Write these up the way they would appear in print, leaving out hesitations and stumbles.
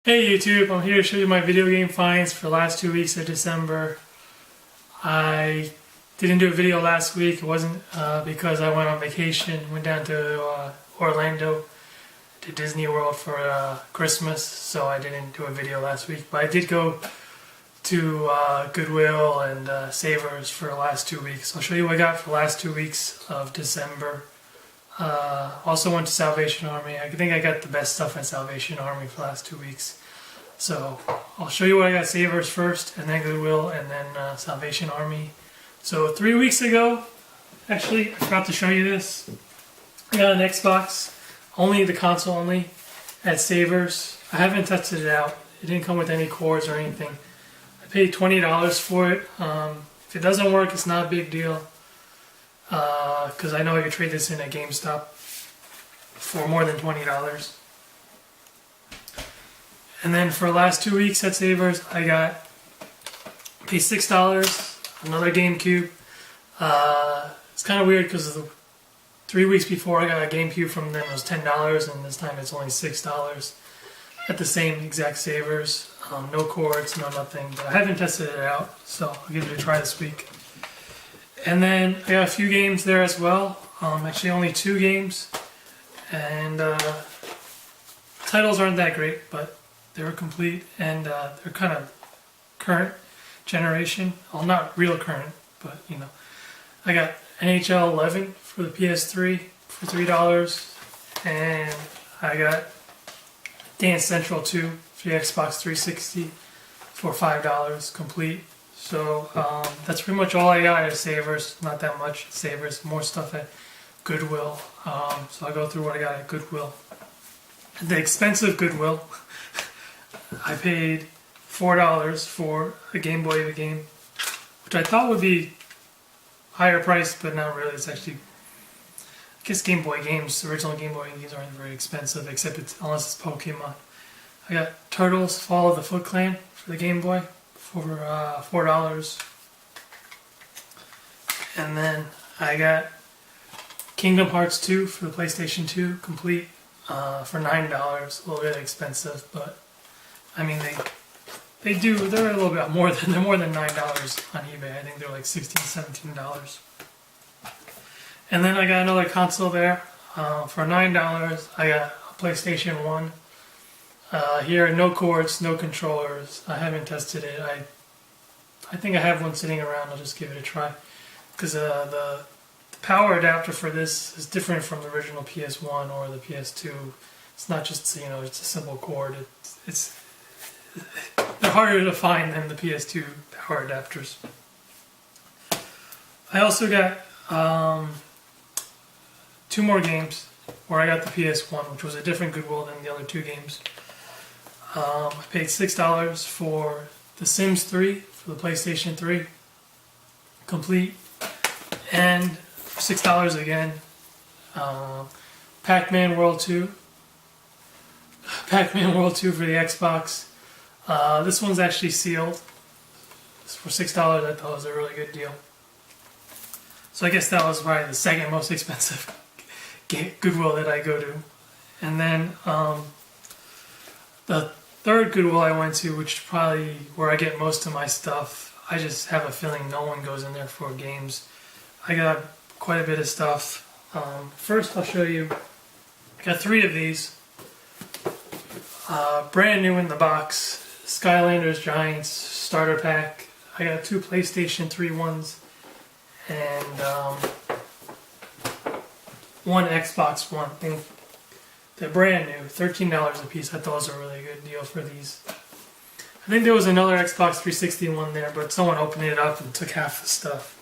Hey YouTube, I'm here to show you my video game finds for the last 2 weeks of December. I didn't do a video last week. It wasn't because I went on vacation. Went down to Orlando to Disney World for Christmas, so I didn't do a video last week. But I did go to Goodwill and Savers for the last 2 weeks. I'll show you what I got for the last 2 weeks of December. Also went to Salvation Army. I think I got the best stuff at Salvation Army for the last 2 weeks. So I'll show you what I got Savers first, and then Goodwill, and then Salvation Army. So 3 weeks ago, actually, I forgot to show you this. I got an Xbox, only the console only, at Savers. I haven't tested it out. It didn't come with any cords or anything. I paid $20 for it. If it doesn't work, it's not a big deal. Because I know I could trade this in at GameStop for more than $20. And then for the last 2 weeks at Savers, I paid $6, another GameCube. It's kind of weird because 3 weeks before I got a GameCube from them, it was $10, and this time it's only $6 at the same exact Savers. No cords, no nothing, but I haven't tested it out, so I'll give it a try this week. And then I got a few games there as well. Actually only 2 games. And titles aren't that great, but they were complete, and they're kind of current generation. Well, not real current, but you know. I got NHL 11 for the PS3 for $3. And I got Dance Central 2 for the Xbox 360 for $5 complete. So that's pretty much all I got at Savers. Not that much at Savers. More stuff at Goodwill. So I'll go through what I got at Goodwill. The expensive Goodwill, I paid $4 for a Game Boy game, which I thought would be higher price, but not really. It's actually, I guess Game Boy games, original Game Boy games aren't very expensive, except unless it's Pokemon. I got Turtles: Fall of the Foot Clan for the Game Boy for $4. And then I got Kingdom Hearts 2 for the PlayStation 2 complete for $9. A little bit expensive, but I mean they're a little bit more than $9 on eBay. I think they're like $16, $17. And then I got another console there for $9. I got a PlayStation 1. Here, no cords, no controllers. I haven't tested it. I think I have one sitting around. I'll just give it a try. Because the power adapter for this is different from the original PS1 or the PS2. It's not just, it's a simple cord. They're harder to find than the PS2 power adapters. I also got 2 more games where I got the PS1, which was a different Goodwill than the other 2 games. I paid $6 for The Sims 3 for the PlayStation 3 complete, and $6 again, Pac-Man World 2 for the Xbox. This one's actually sealed. For $6 I thought it was a really good deal. So I guess that was probably the second most expensive Goodwill that I go to. And then the third Goodwill I went to, which is probably where I get most of my stuff. I just have a feeling no one goes in there for games. I got quite a bit of stuff. First I'll show you, I got 3 of these. Brand new in the box. Skylanders Giants starter pack. I got 2 PlayStation 3 ones and 1 Xbox One. They're brand new, $13 a piece. I thought it was a really good deal for these. I think there was another Xbox 360 one there, but someone opened it up and took half the stuff.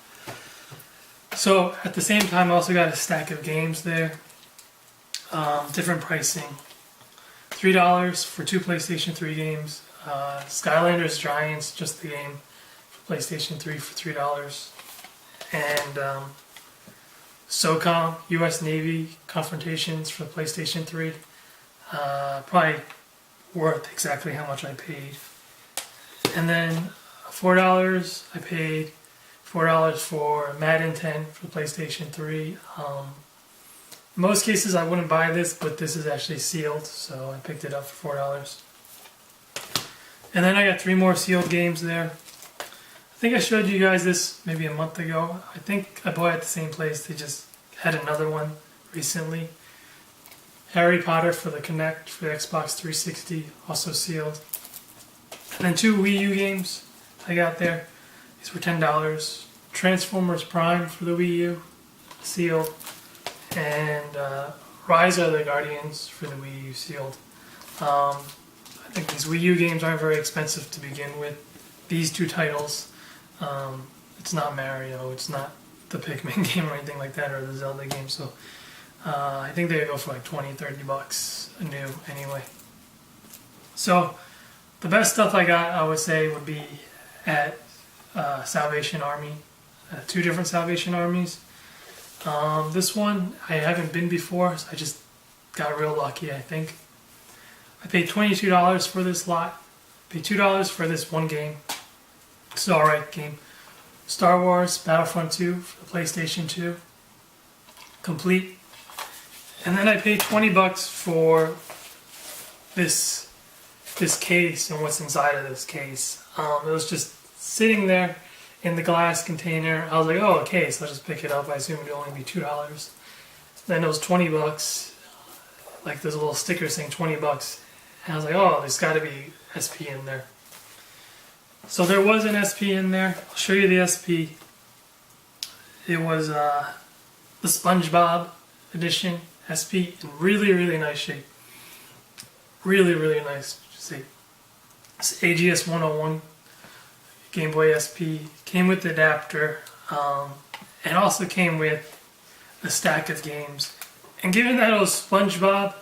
So at the same time, I also got a stack of games there. Different pricing. $3 for 2 PlayStation 3 games. Skylanders Giants, just the game, for PlayStation 3 for $3. And SOCOM, US Navy Confrontations for PlayStation 3. Probably worth exactly how much I paid. And then $4, I paid $4 for Madden 10 for PlayStation 3. In most cases I wouldn't buy this, but this is actually sealed, so I picked it up for $4. And then I got 3 more sealed games there. I think I showed you guys this maybe a month ago. I think I bought it at the same place. They just had another one recently. Harry Potter for the Kinect for the Xbox 360, also sealed. And then 2 Wii U games I got there. These were $10. Transformers Prime for the Wii U, sealed. And Rise of the Guardians for the Wii U, sealed. I think these Wii U games aren't very expensive to begin with. These 2 titles, it's not Mario, it's not the Pikmin game or anything like that, or the Zelda game, so I think they go for like $20-$30 new anyway. So the best stuff I got, I would say, would be at Salvation Army, 2 different Salvation Armies. This one I haven't been before, so I just got real lucky, I think. I paid $22 for this lot. I paid $2 for this one game. It's an alright game. Star Wars Battlefront 2 for the PlayStation 2. Complete. And then I paid $20 for this case and what's inside of this case. It was just sitting there in the glass container. I was like, oh, a case, I'll just pick it up. I assumed it would only be $2. Then it was $20. Like there's a little sticker saying $20. And I was like, oh, there's got to be SP in there. So there was an SP in there. I'll show you the SP. It was the SpongeBob edition SP in really, really nice shape. Really, really nice shape. It's AGS 101 Game Boy SP. Came with the adapter. And also came with a stack of games. And given that it was SpongeBob,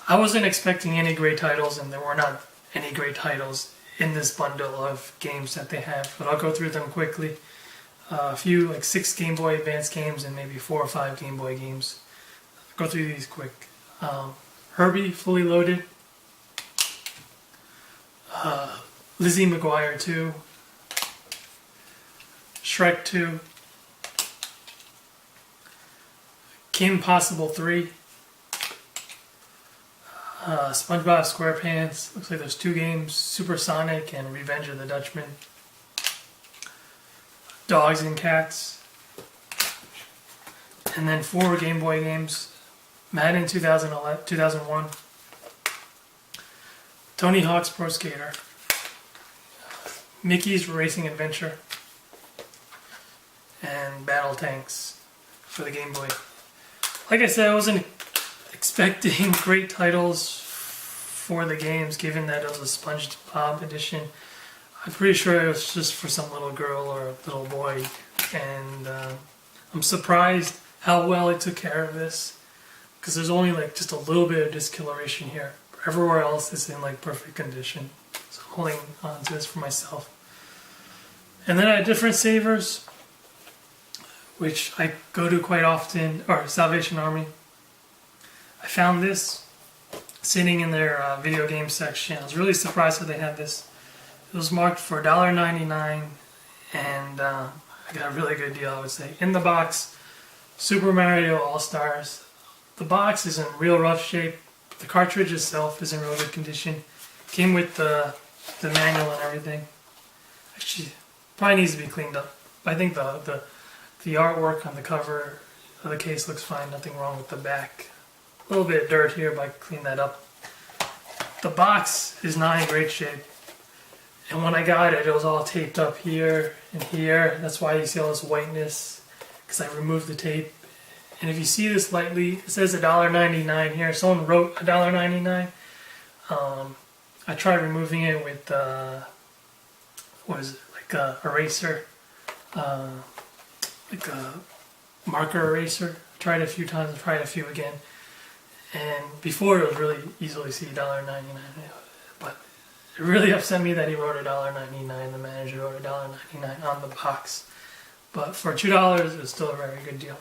I wasn't expecting any great titles, and there were not any great titles in this bundle of games that they have, but I'll go through them quickly. A few, like 6 Game Boy Advance games and maybe 4 or 5 Game Boy games. I'll go through these quick. Herbie, fully loaded. Lizzie McGuire 2. Shrek 2. Kim Possible 3. SpongeBob SquarePants. Looks like there's 2 games. Supersonic and Revenge of the Dutchman. Dogs and Cats. And then 4 Game Boy games. Madden 2001. Tony Hawk's Pro Skater. Mickey's Racing Adventure. And Battle Tanks for the Game Boy. Like I said, I wasn't expecting great titles for the games, given that it was a SpongeBob edition. I'm pretty sure it was just for some little girl or little boy, and I'm surprised how well it took care of this, because there's only like just a little bit of discoloration here. Everywhere else is in like perfect condition. So I'm holding on to this for myself. And then I had different savers, which I go to quite often, or Salvation Army. I found this sitting in their video game section. I was really surprised that they had this. It was marked for $1.99, and I got a really good deal, I would say. In the box, Super Mario All-Stars. The box is in real rough shape. The cartridge itself is in real good condition. Came with the manual and everything. Actually, probably needs to be cleaned up. I think the artwork on the cover of the case looks fine. Nothing wrong with the back. A little bit of dirt here, but I can clean that up. The box is not in great shape. And when I got it, it was all taped up here and here. That's why you see all this whiteness, because I removed the tape. And if you see this lightly, it says $1.99 here. Someone wrote $1.99. I tried removing it with, what is it, like a eraser, like a marker eraser. I tried it a few times, I tried it a few again. And before it was really easily see $1.99, but it really upset me that he wrote $1.99. The manager wrote $1.99 on the box, but for $2, it's still a very good deal.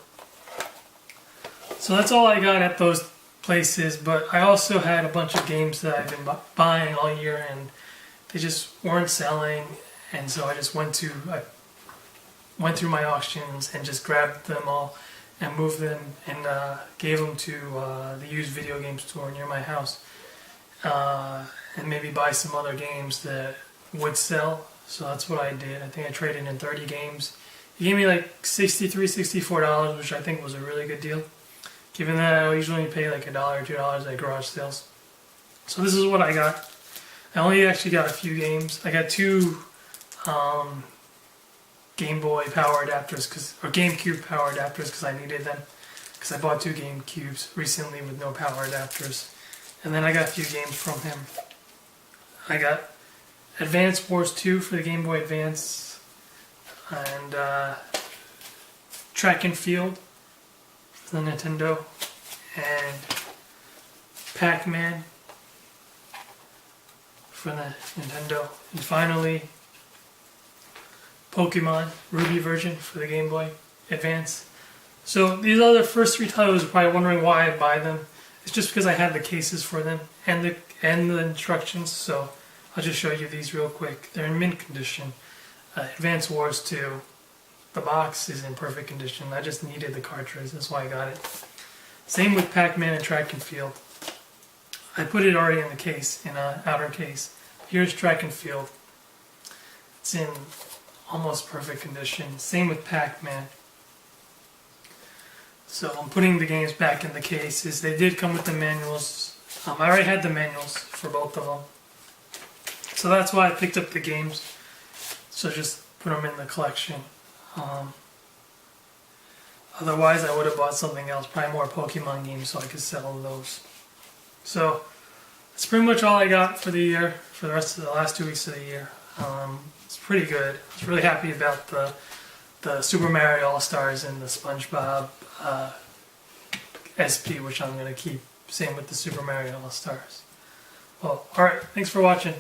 So that's all I got at those places. But I also had a bunch of games that I've been buying all year, and they just weren't selling, and so I just went through my auctions and just grabbed them all and moved them and gave them to the used video game store near my house. and maybe buy some other games that would sell. So that's what I did. I think I traded in 30 games. He gave me like $63, $64, which I think was a really good deal, given that I usually pay like $1 or $2 at garage sales. So this is what I got. I only actually got a few games. I got two Game Boy power adapters, or GameCube power adapters, because I needed them. Because I bought two GameCubes recently with no power adapters. And then I got a few games from him. I got Advance Wars 2 for the Game Boy Advance, and Track and Field for the Nintendo, and Pac-Man for the Nintendo, and finally Pokemon Ruby version for the Game Boy Advance. So these are the first three titles. You're probably wondering why I buy them. It's just because I had the cases for them and the instructions. So I'll just show you these real quick. They're in mint condition. Advance Wars 2. The box is in perfect condition. I just needed the cartridge. That's why I got it. Same with Pac-Man and Track and Field. I put it already in the case, in an outer case. Here's Track and Field. It's in almost perfect condition. Same with Pac-Man. So I'm putting the games back in the cases. They did come with the manuals. I already had the manuals for both of them. So that's why I picked up the games. So just put them in the collection. Otherwise I would have bought something else, probably more Pokemon games, so I could sell those. So that's pretty much all I got for the year, for the rest of the last 2 weeks of the year. It's pretty good. I was really happy about the Super Mario All-Stars and the SpongeBob SP, which I'm going to keep. Same with the Super Mario All-Stars. Well, alright, thanks for watching.